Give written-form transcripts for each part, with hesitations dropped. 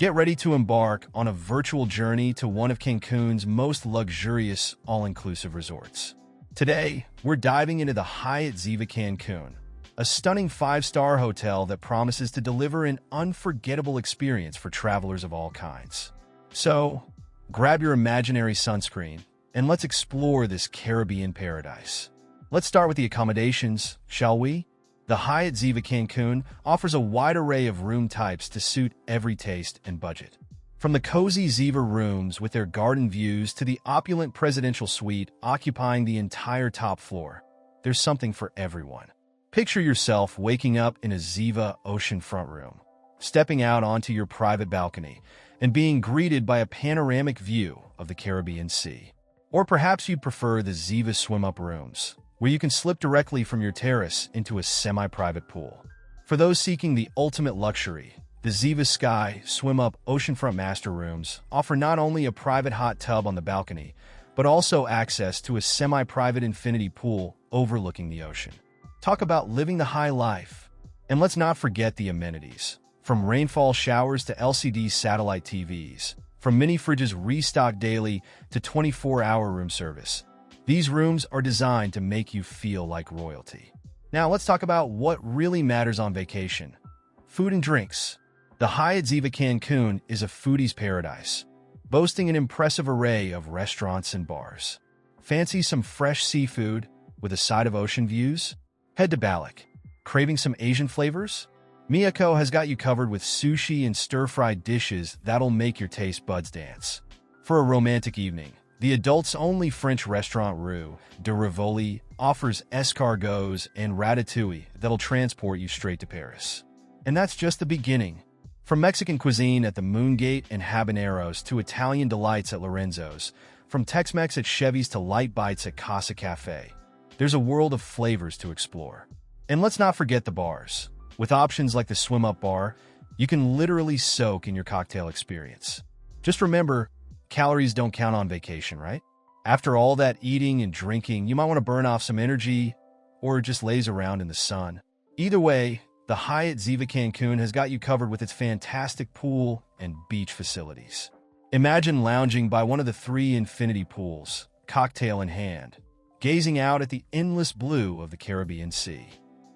Get ready to embark on a virtual journey to one of Cancun's most luxurious all-inclusive resorts. Today, we're diving into the Hyatt Ziva Cancun, a stunning five-star hotel that promises to deliver an unforgettable experience for travelers of all kinds. So, grab your imaginary sunscreen and let's explore this Caribbean paradise. Let's start with the accommodations, shall we? The Hyatt Ziva Cancun offers a wide array of room types to suit every taste and budget. From the cozy Ziva rooms with their garden views to the opulent presidential suite occupying the entire top floor, there's something for everyone. Picture yourself waking up in a Ziva oceanfront room, stepping out onto your private balcony, and being greeted by a panoramic view of the Caribbean Sea. Or perhaps you'd prefer the Ziva swim-up rooms, where you can slip directly from your terrace into a semi-private pool. For those seeking the ultimate luxury, the Ziva Sky swim-up oceanfront master rooms offer not only a private hot tub on the balcony, but also access to a semi-private infinity pool overlooking the ocean. Talk about living the high life. And let's not forget the amenities. From rainfall showers to LCD satellite TVs, from mini fridges restocked daily to 24-hour room service, these rooms are designed to make you feel like royalty. Now let's talk about what really matters on vacation. Food and drinks. The Hyatt Ziva Cancun is a foodie's paradise, boasting an impressive array of restaurants and bars. Fancy some fresh seafood with a side of ocean views? Head to Balik. Craving some Asian flavors? Miyako has got you covered with sushi and stir-fried dishes that'll make your taste buds dance. For a romantic evening, the adults-only French restaurant Rue de Rivoli offers escargots and ratatouille that'll transport you straight to Paris. And that's just the beginning. From Mexican cuisine at the Moongate and Habaneros to Italian delights at Lorenzo's, from Tex-Mex at Chevy's to light bites at Casa Cafe, there's a world of flavors to explore. And let's not forget the bars. With options like the swim-up bar, you can literally soak in your cocktail experience. Just remember, calories don't count on vacation, right? After all that eating and drinking, you might want to burn off some energy or just laze around in the sun. Either way, the Hyatt Ziva Cancun has got you covered with its fantastic pool and beach facilities. Imagine lounging by one of the 3 infinity pools, cocktail in hand, gazing out at the endless blue of the Caribbean Sea.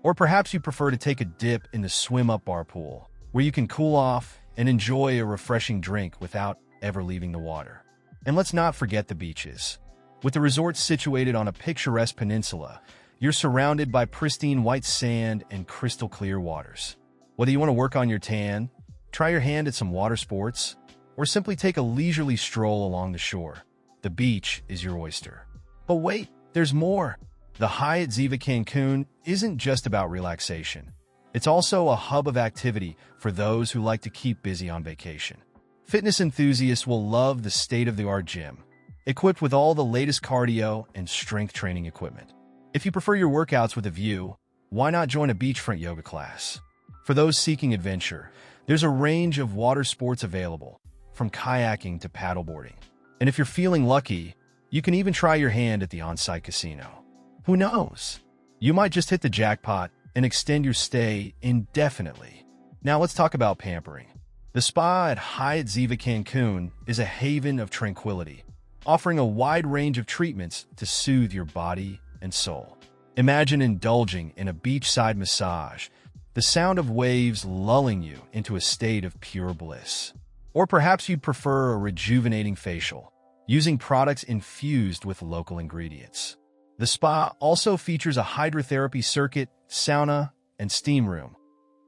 Or perhaps you prefer to take a dip in the swim-up bar pool, where you can cool off and enjoy a refreshing drink without ever leaving the water. And let's not forget the beaches. With the resort situated on a picturesque peninsula, you're surrounded by pristine white sand and crystal clear waters. Whether you want to work on your tan, try your hand at some water sports, or simply take a leisurely stroll along the shore, the beach is your oyster. But wait, there's more. The Hyatt Ziva Cancun isn't just about relaxation. It's also a hub of activity for those who like to keep busy on vacation. Fitness enthusiasts will love the state-of-the-art gym, equipped with all the latest cardio and strength training equipment. If you prefer your workouts with a view, why not join a beachfront yoga class? For those seeking adventure, there's a range of water sports available, from kayaking to paddleboarding. And if you're feeling lucky, you can even try your hand at the on-site casino. Who knows? You might just hit the jackpot and extend your stay indefinitely. Now let's talk about pampering. The spa at Hyatt Ziva Cancun is a haven of tranquility, offering a wide range of treatments to soothe your body and soul. Imagine indulging in a beachside massage, the sound of waves lulling you into a state of pure bliss. Or perhaps you'd prefer a rejuvenating facial, using products infused with local ingredients. The spa also features a hydrotherapy circuit, sauna, and steam room,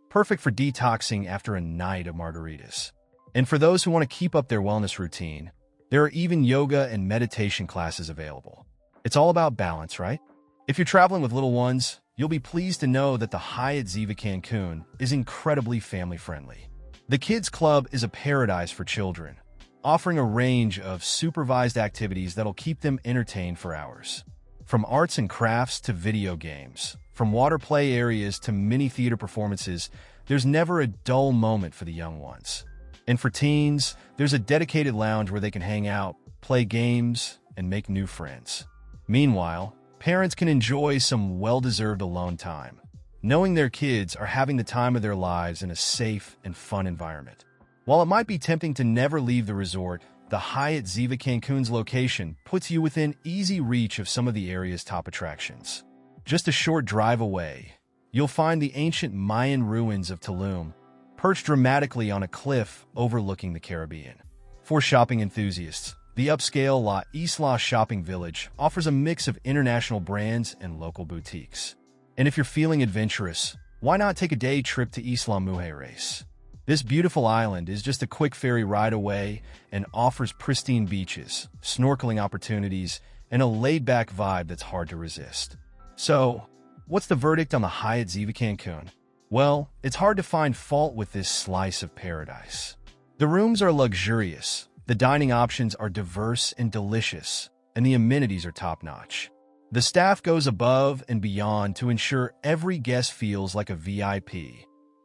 perfect for detoxing after a night of margaritas. And for those who want to keep up their wellness routine, there are even yoga and meditation classes available. It's all about balance, right? If you're traveling with little ones, you'll be pleased to know that the Hyatt Ziva Cancun is incredibly family-friendly. The Kids Club is a paradise for children, offering a range of supervised activities that'll keep them entertained for hours. From arts and crafts to video games, from water play areas to mini theater performances, there's never a dull moment for the young ones. And for teens, there's a dedicated lounge where they can hang out, play games, and make new friends. Meanwhile, parents can enjoy some well-deserved alone time, knowing their kids are having the time of their lives in a safe and fun environment. While it might be tempting to never leave the resort, the Hyatt Ziva Cancun's location puts you within easy reach of some of the area's top attractions. Just a short drive away, you'll find the ancient Mayan ruins of Tulum, perched dramatically on a cliff overlooking the Caribbean. For shopping enthusiasts, the upscale La Isla Shopping Village offers a mix of international brands and local boutiques. And if you're feeling adventurous, why not take a day trip to Isla Mujeres? This beautiful island is just a quick ferry ride away and offers pristine beaches, snorkeling opportunities, and a laid-back vibe that's hard to resist. So, what's the verdict on the Hyatt Ziva Cancun? Well, it's hard to find fault with this slice of paradise. The rooms are luxurious, the dining options are diverse and delicious, and the amenities are top-notch. The staff goes above and beyond to ensure every guest feels like a VIP,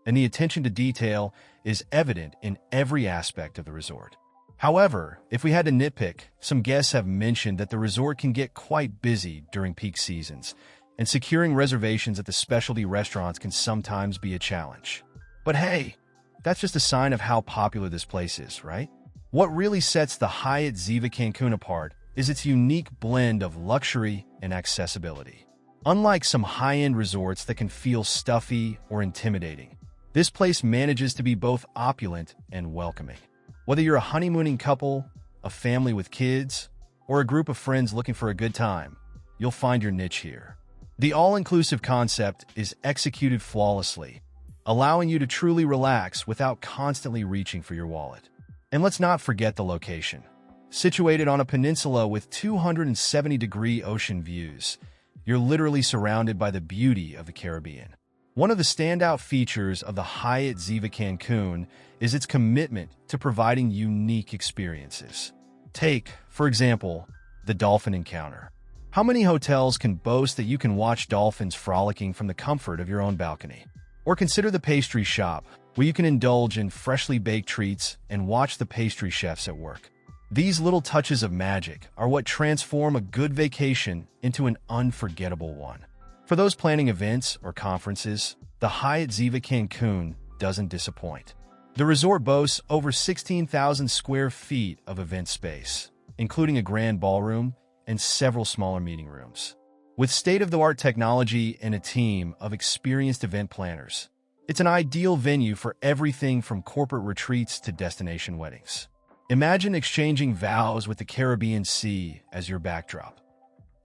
and the attention to detail is evident in every aspect of the resort. However, if we had to nitpick, some guests have mentioned that the resort can get quite busy during peak seasons, and securing reservations at the specialty restaurants can sometimes be a challenge. But hey, that's just a sign of how popular this place is, right? What really sets the Hyatt Ziva Cancun apart is its unique blend of luxury and accessibility. Unlike some high-end resorts that can feel stuffy or intimidating, this place manages to be both opulent and welcoming. Whether you're a honeymooning couple, a family with kids, or a group of friends looking for a good time, you'll find your niche here. The all-inclusive concept is executed flawlessly, allowing you to truly relax without constantly reaching for your wallet. And let's not forget the location. Situated on a peninsula with 270-degree ocean views, you're literally surrounded by the beauty of the Caribbean. One of the standout features of the Hyatt Ziva Cancun is its commitment to providing unique experiences. Take, for example, the dolphin encounter. How many hotels can boast that you can watch dolphins frolicking from the comfort of your own balcony? Or consider the pastry shop, where you can indulge in freshly baked treats and watch the pastry chefs at work. These little touches of magic are what transform a good vacation into an unforgettable one. For those planning events or conferences, the Hyatt Ziva Cancun doesn't disappoint. The resort boasts over 16,000 square feet of event space, including a grand ballroom and several smaller meeting rooms. With state-of-the-art technology and a team of experienced event planners, it's an ideal venue for everything from corporate retreats to destination weddings. Imagine exchanging vows with the Caribbean Sea as your backdrop.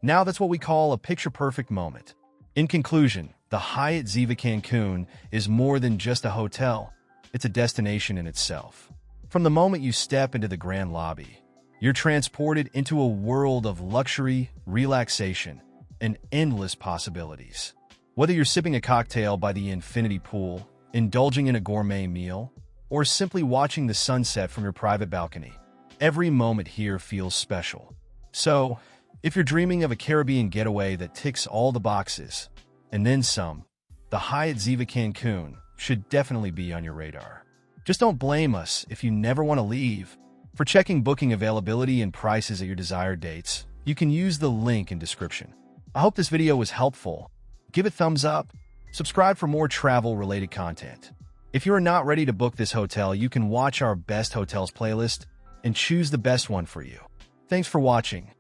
Now that's what we call a picture-perfect moment. In conclusion, the Hyatt Ziva Cancun is more than just a hotel. It's a destination in itself. From the moment you step into the grand lobby, you're transported into a world of luxury, relaxation, and endless possibilities. Whether you're sipping a cocktail by the infinity pool, indulging in a gourmet meal, or simply watching the sunset from your private balcony, every moment here feels special. So, if you're dreaming of a Caribbean getaway that ticks all the boxes, and then some, the Hyatt Ziva Cancun should definitely be on your radar. Just don't blame us if you never want to leave. For checking booking availability and prices at your desired dates, you can use the link in description. I hope this video was helpful. Give it a thumbs up, subscribe for more travel-related content. If you are not ready to book this hotel, you can watch our Best Hotels playlist and choose the best one for you. Thanks for watching.